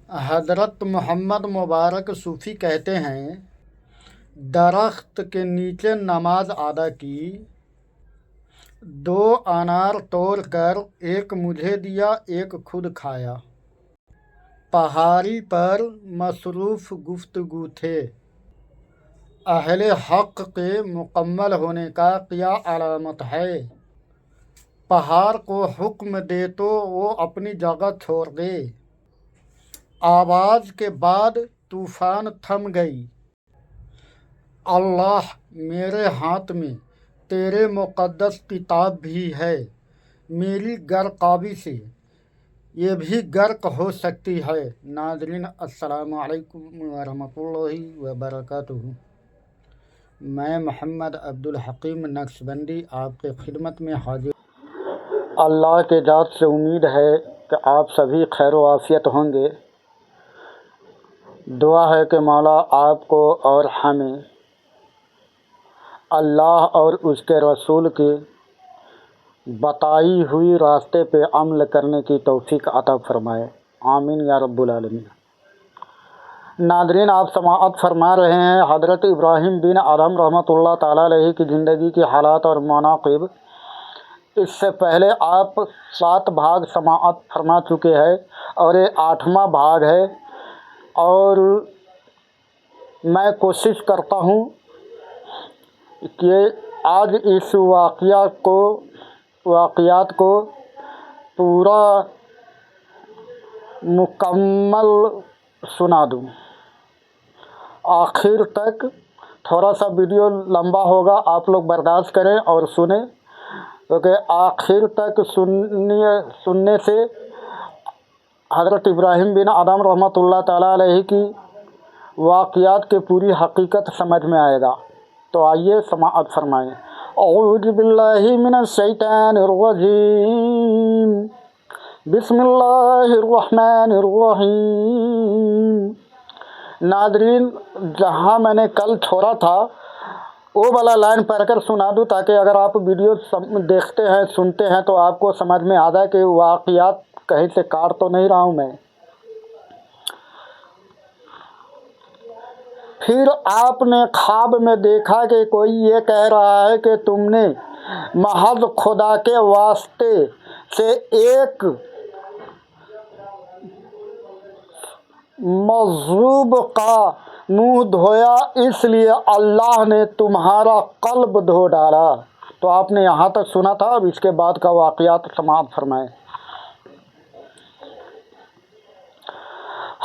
حضرت محمد مبارک صوفی کہتے ہیں، درخت کے نیچے نماز ادا کی، 2 انار توڑ کر ایک مجھے دیا، ایک خود کھایا۔ پہاڑی پر مصروف گفتگو تھے۔ اہل حق کے مکمل ہونے کا کیا علامت ہے؟ پہاڑ کو حکم دے تو وہ اپنی جگہ چھوڑ دے۔ آواز کے بعد طوفان تھم گئی۔ اللہ، میرے ہاتھ میں تیرے مقدس کتاب بھی ہے، میری غرقابی سے یہ بھی غرق ہو سکتی ہے۔ ناظرین، السلام علیکم ورحمۃ اللہ وبرکاتہ۔ میں محمد عبدالحکیم نقشبندی آپ کے خدمت میں حاضر۔ اللہ کے ذات سے امید ہے کہ آپ سبھی خیر و عافیت ہوں گے۔ دعا ہے کہ مولا آپ کو اور ہمیں اللہ اور اس کے رسول کے بتائی ہوئی راستے پہ عمل کرنے کی توفیق عطا فرمائے، آمین یا رب العالمین۔ ناظرین، آپ سماعت فرما رہے ہیں حضرت ابراہیم بن ادھم رحمۃ اللہ تعالیٰ علیہ کی زندگی کی حالات اور مناقب۔ اس سے پہلے آپ 7 بھاگ سماعت فرما چکے ہیں اور یہ 8واں بھاگ ہے، اور میں کوشش کرتا ہوں کہ آج اس واقعات کو پورا مکمل سنا دوں۔ آخر تک تھوڑا سا ویڈیو لمبا ہوگا، آپ لوگ برداشت کریں اور سنیں، کیونکہ آخر تک سننے سے حضرت ابراہیم بن ادھم رحمۃ اللہ تعالیٰ علیہ کی واقعات کی پوری حقیقت سمجھ میں آئے گا۔ تو آئیے سماعت فرمائیں۔ اعوذ باللہ من الشیطان الرجیم، بسم اللہ الرحمن الرحیم۔ ناظرین، جہاں میں نے کل چھوڑا تھا وہ والا لائن پڑھ کر سنا دوں، تاکہ اگر آپ ویڈیو دیکھتے ہیں سنتے ہیں تو آپ کو سمجھ میں آ جائے کہ واقعات کہیں سے کاٹ تو نہیں رہا ہوں میں۔ پھر آپ نے خواب میں دیکھا کہ کوئی یہ کہہ رہا ہے کہ تم نے محض خدا کے واسطے سے ایک مغضوب کا منہ دھویا، اس لیے اللہ نے تمہارا قلب دھو ڈالا۔ تو آپ نے یہاں تک سنا تھا، اب اس کے بعد کا واقعات سماعت فرمائیں۔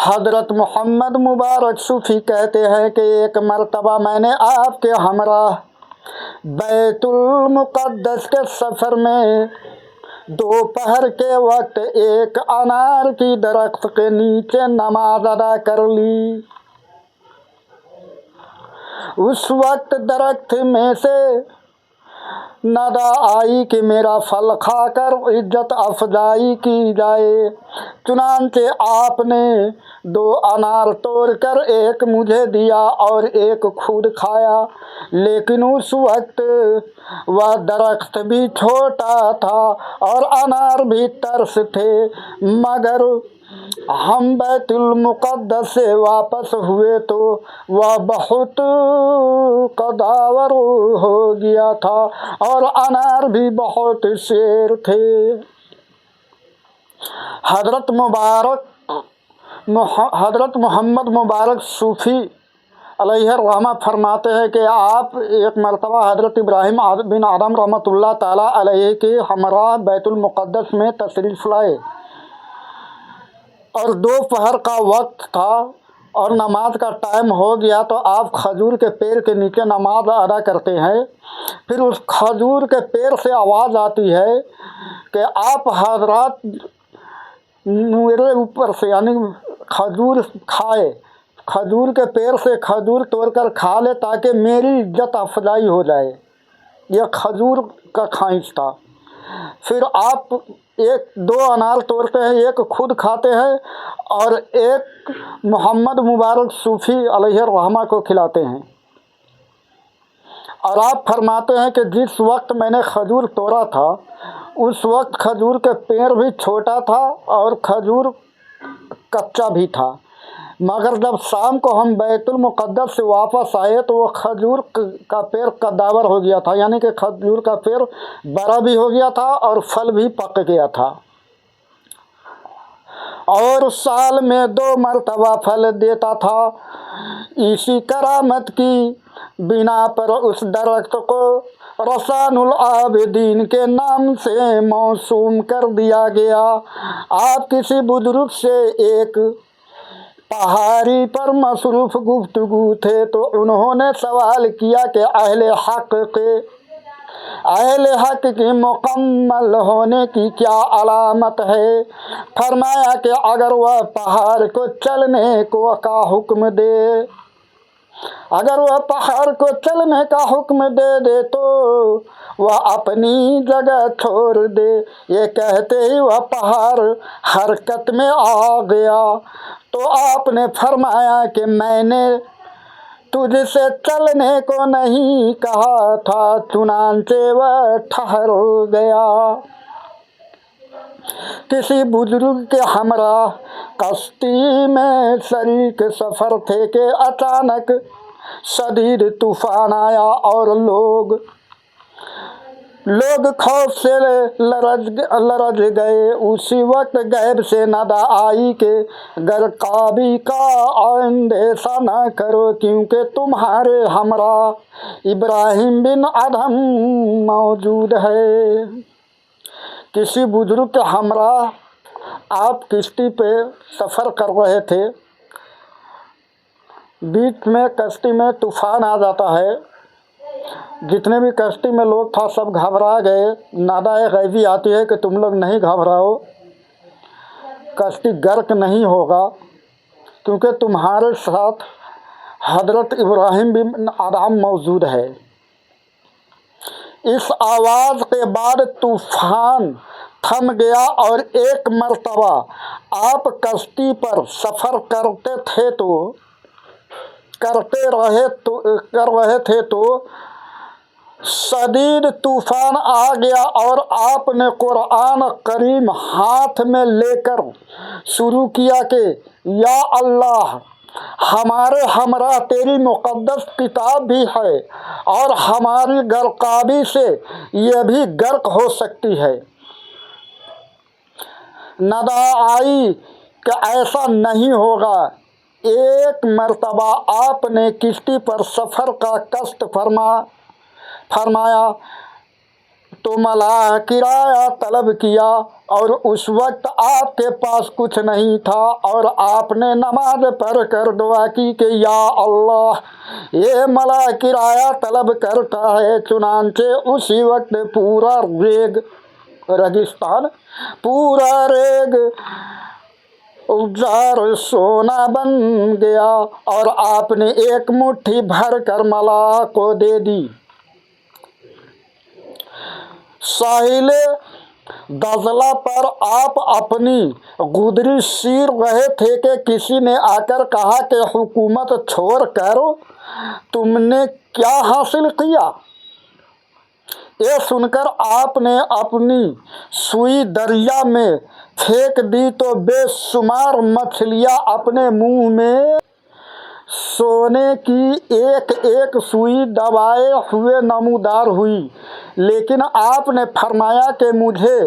حضرت محمد مبارک صوفی کہتے ہیں کہ ایک مرتبہ میں نے آپ کے ہمراہ بیت المقدس کے سفر میں دوپہر کے وقت ایک انار کی درخت کے نیچے نماز ادا کر لی۔ اس وقت درخت میں سے ندا آئی کہ میرا پھل کھا کر عزت افزائی کی جائے، چنانچہ آپ نے 2 انار توڑ کر ایک مجھے دیا اور ایک خود کھایا، لیکن اس وقت وہ درخت بھی چھوٹا تھا اور انار بھی ترس تھے۔ مگر ہم بیت المقدس سے واپس ہوئے تو وہ بہت قداور ہو گیا تھا اور انار بھی بہت شیر تھے۔ حضرت محمد مبارک صوفی علیہ الرحمہ فرماتے ہیں کہ آپ ایک مرتبہ حضرت ابراہیم بن ادھم رحمۃ اللہ تعالیٰ علیہ کے ہمراہ بیت المقدس میں تشریف لائے، اور دوپہر کا وقت تھا اور نماز کا ٹائم ہو گیا، تو آپ کھجور کے پیڑ کے نیچے نماز ادا کرتے ہیں۔ پھر اس کھجور کے پیڑ سے آواز آتی ہے کہ آپ حضرات میرے اوپر سے، یعنی کھجور کھائے، کھجور کے پیڑ سے کھجور توڑ کر کھا لے تاکہ میری عزت افزائی ہو جائے۔ یہ کھجور کا خواہش تھا۔ پھر آپ 2 انار توڑتے ہیں، ایک خود کھاتے ہیں اور ایک محمد مبارک صوفی علیہ الرحمہ کو کھلاتے ہیں، اور آپ فرماتے ہیں کہ جس وقت میں نے کھجور توڑا تھا اس وقت کھجور کے پیڑ بھی چھوٹا تھا اور کھجور कच्चा भी था, मगर जब शाम को हम बैतुल मुक़द्दस से वापस आए तो वो खजूर का पेड़ कद्दावर हो गया था, यानी कि खजूर का पेड़ बड़ा भी हो गया था और फल भी पक गया था, और साल में 2 मरतबा फल देता था। इसी करामत की बिना पर उस दरख्त को रसानुल आबिदीन के नाम से मौसूम कर दिया गया। आप किसी बुजुर्ग से एक पहाड़ी पर मसरूफ़ गुफ्तगू थे तो उन्होंने सवाल किया कि अहले हक की मुकम्मल होने की क्या अलामत है। फरमाया कि अगर वह पहाड़ को चलने को का हुक्म दे, अगर वह पहाड़ को चलने का हुक्म दे दे तो वह अपनी जगह छोड़ दे। ये कहते ही वह पहाड़ हरकत में आ गया। तो आपने फरमाया कि मैंने तुझसे चलने को नहीं कहा था, चुनांचे वह ठहर गया। किसी बुजुर्ग के हमरा कश्ती में शरीक सफ़र थे कि अचानक शदीद तूफान आया और लोग खौफ से लरज गए। उसी वक्त गैब से नदा आई कि गर्काबी का अंदेशा न करो, क्योंकि तुम्हारे हमरा इब्राहिम बिन अदहम मौजूद है। किसी बुजुर्ग के हमरा आप किश्ती पे सफ़र कर रहे थे, बीच में कश्ती में तूफान आ जाता है, जितने भी कश्ती में लोग था सब घबरा गए। नादा गैबी आती है कि तुम लोग नहीं घबराओ, कश्ती गर्क नहीं होगा, क्योंकि तुम्हारे साथ हज़रत इब्राहिम बिन अदहम मौजूद है। इस आवाज़ के बाद तूफान थम गया और एक मर्तबा आप कश्ती पर सफ़र कर रहे थे तो शदीद तूफान आ गया और आपने कुरान करीम हाथ में लेकर शुरू किया कि या अल्लाह, हमारे हमरा तेरी मुक़द्दस किताब भी है और हमारी गर्काबी से ये भी गर्क हो सकती है। नदा आई कि ऐसा नहीं होगा। एक मर्तबा आपने किश्ती पर सफ़र का कष्ट फरमाया तो मलाह किराया तलब किया और उस वक्त आपके पास कुछ नहीं था और आपने नमाज पढ़ कर दुआ की कि या अल्लाह, ये मलाह किराया तलब करता है। चुनांचे उसी वक्त पूरा रेगिस्तान पूरा रेग उजार सोना बन गया और आपने एक मुट्ठी भर कर मलाह को दे दी। साहिले दजला पर आप अपनी गुदरी सीर रहे थे कि किसी ने आकर कहा कि हुकूमत छोड़ कर तुमने क्या हासिल किया। ये सुनकर आपने अपनी सुई दरिया में फेंक दी तो बेशुमार मछलियाँ अपने मुंह में सोने की एक एक सुई दबाए हुए नमूदार हुई। लेकिन आपने फरमाया कि मुझे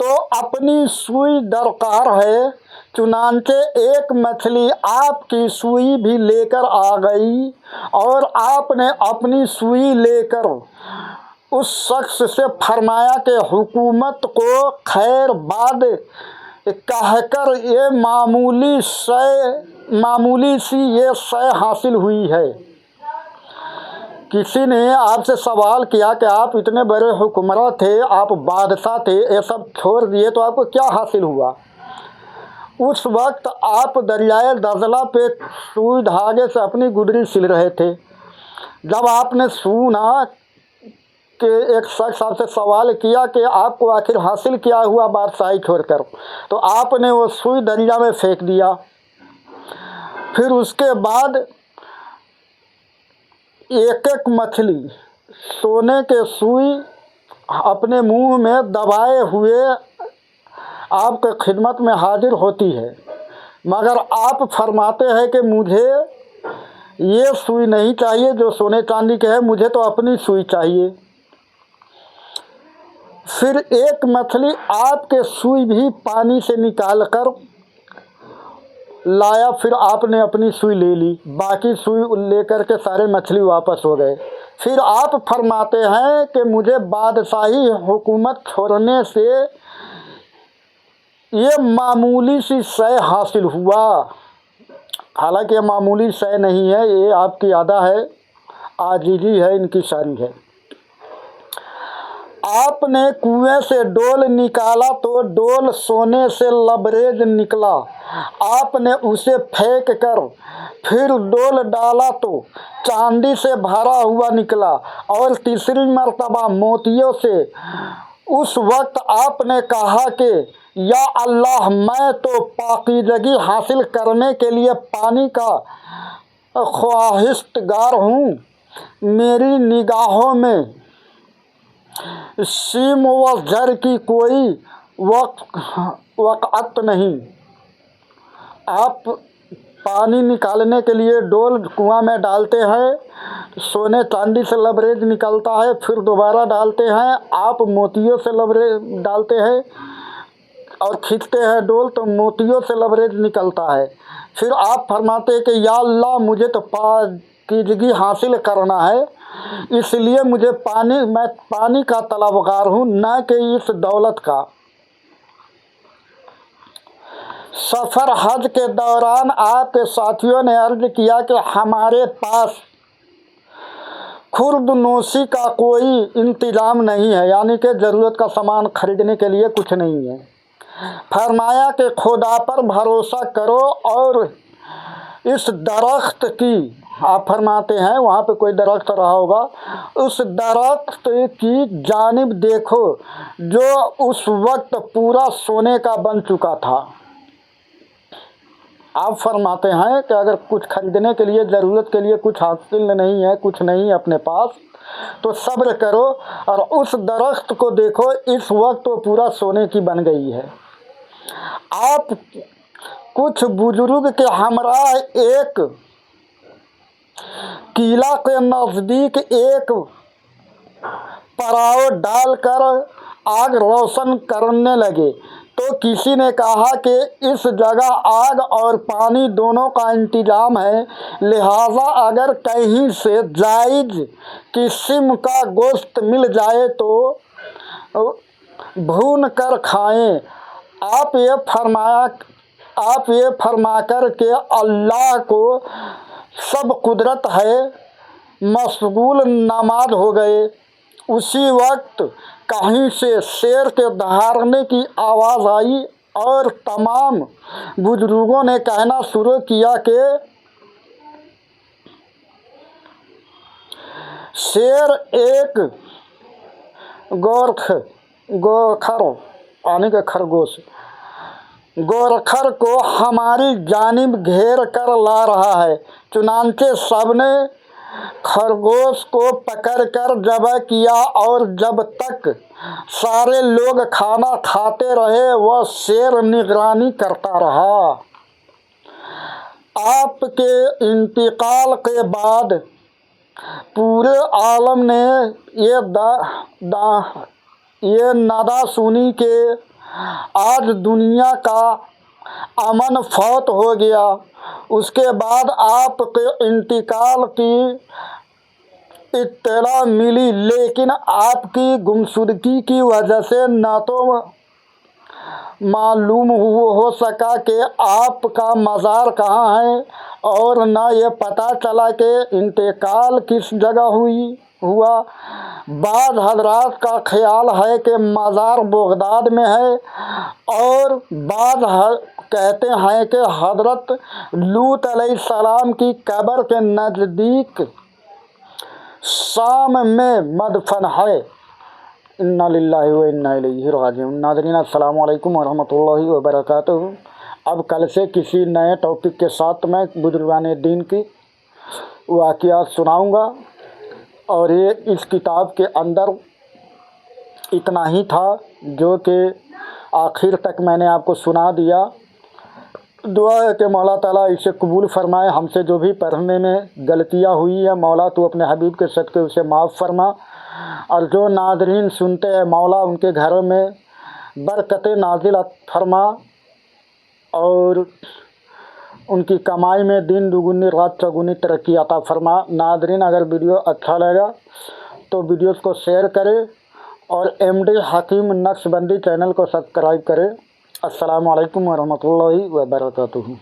तो अपनी सुई दरकार है। चुनांचे एक मछली आपकी सुई भी लेकर आ गई और आपने अपनी सुई लेकर उस शख्स से फरमाया कि हुकूमत को खैर बाद कहकर ये मामूली सी ये शय हासिल हुई है। किसी ने आपसे सवाल किया कि आप इतने बड़े हुक्मरान थे, आप बादशाह थे, ये सब छोड़ दिए तो आपको क्या हासिल हुआ। उस वक्त आप दरियाए दजला पे सुई धागे से अपनी गुदरी सिल रहे थे। जब आपने सुना कि एक शख्स आपसे सवाल किया कि आपको आखिर हासिल क्या हुआ बादशाही छोड़कर, तो आपने वो सुई दरिया में फेंक दिया। फिर उसके बाद एक एक मछली सोने के सुई अपने मुंह में दबाए हुए आपके खिदमत में हाजिर होती है। मगर आप फरमाते हैं कि मुझे ये सुई नहीं चाहिए जो सोने चांदी के है, मुझे तो अपनी सुई चाहिए। फिर एक मछली आपके सुई भी पानी से निकाल कर लाया, फिर आपने अपनी सुई ले ली, बाकी सुई लेकर के सारे मछली वापस हो गए। फिर आप फरमाते हैं कि मुझे बादशाही हुकूमत छोड़ने से ये मामूली सी शय हासिल हुआ। हालांकि ये मामूली शय नहीं है, ये आपकी अदा है, आजीजी है, इनकी सारी है। आपने कुएं से डोल निकाला तो डोल सोने से लबरेज निकला। आपने उसे फेंक कर फिर डोल डाला तो चांदी से भरा हुआ निकला और तीसरी मर्तबा मोतियों से। उस वक्त आपने कहा कि या अल्लाह, मैं तो पाकीज़गी हासिल करने के लिए पानी का ख्वाहिशगार हूँ। मेरी निगाहों में सीम व जर की कोई वक़्त नहीं। आप पानी निकालने के लिए डोल कुआं में डालते हैं, सोने चांदी से लबरेज निकलता है, फिर दोबारा डालते हैं, आप मोतियों से लबरेज डालते हैं और खींचते हैं डोल तो मोतियों से लबरेज निकलता है। फिर आप फरमाते हैं कि या अल्लाह, मुझे तो पाकीज़गी हासिल करना है, इसलिए मैं पानी का तलबगार हूँ, न कि इस दौलत का। सफ़र हज के दौरान आपके साथियों ने अर्ज़ किया कि हमारे पास खुर्द नोशी का कोई इंतज़ाम नहीं है, यानी कि ज़रूरत का सामान खरीदने के लिए कुछ नहीं है। फरमाया कि खुदा पर भरोसा करो और इस दरख्त की, आप फरमाते हैं वहाँ पे कोई दरख्त रहा होगा, उस दरख्त की जानिब देखो जो उस वक्त पूरा सोने का बन चुका था। आप फरमाते हैं कि अगर कुछ खरीदने के लिए, ज़रूरत के लिए कुछ हासिल नहीं है, कुछ नहीं है अपने पास, तो सब्र करो और उस दरख्त को देखो, इस वक्त तो पूरा सोने की बन गई है। आप कुछ बुजुर्ग के हमरा एक किला के नज़दीक एक पराव डालकर आग रोशन करने लगे तो किसी ने कहा कि इस जगह आग और पानी दोनों का इंतज़ाम है, लिहाजा अगर कहीं से जायज़ किस्म का गोश्त मिल जाए तो भून कर खाएं। आप ये फरमा कर के अल्लाह को सब कुदरत है, मशगूल नमाज हो गए। उसी वक्त कहीं से शेर के दहाड़ने की आवाज़ आई और तमाम बुजुर्गों ने कहना शुरू किया कि शेर एक गोरखर यानी कि खरगोश गोरखर को हमारी जानिब घेर कर ला रहा है। चुनांचे सबने खरगोश को पकड़कर ज़ब्ह किया और जब तक सारे लोग खाना खाते रहे वह शेर निगरानी करता रहा। आपके इंतकाल के बाद पूरे आलम ने ये नदा सुनी कि आज दुनिया का अमन फौत हो गया। उसके बाद आपके इंतकाल की इत्तला मिली, लेकिन आपकी गुमशुदगी की वजह से न तो मालूम हो सका कि आपका मज़ार कहाँ है और न ये पता चला कि इंतकाल किस जगह हुआ। बाद हजरात का ख्याल है कि मज़ार बगदाद में है और बाद कहते हैं कि हज़रत लूत अलैहिस्सलाम की कब्र के नज़दीक शाम में मदफन है। इन्ना लिल्लाहि व इन्ना इलैहि राजिऊन। नाज़रीन, अस्सलामु अलैकुम व रहमतुल्लाहि व बरकातुहू। अब कल से किसी नए टॉपिक के साथ मैं बुजुर्गान दीन की वाक़ियात सुनाऊंगा और ये इस किताब के अंदर इतना ही था जो कि आखिर तक मैंने आपको सुना दिया। दुआ है कि मौला ताला इसे कबूल फरमाए। हमसे जो भी पढ़ने में गलतियाँ हुई है मौला तो अपने हबीब के सदक़े उसे माफ़ फरमा, और जो नाज़रीन सुनते हैं मौला उनके घरों में बरकत नाजिल फरमा, और उनकी कमाई में दिन दुगुनी रात चौगुनी तरक्की अता फरमा। नाज़रीन, अगर वीडियो अच्छा लगा तो वीडियोस को शेयर करें और MD हकीम नक्शबंदी चैनल को सब्सक्राइब करें। अस्सलामु अलैकुम वरहमतुल्लाहि वबरकातुहू।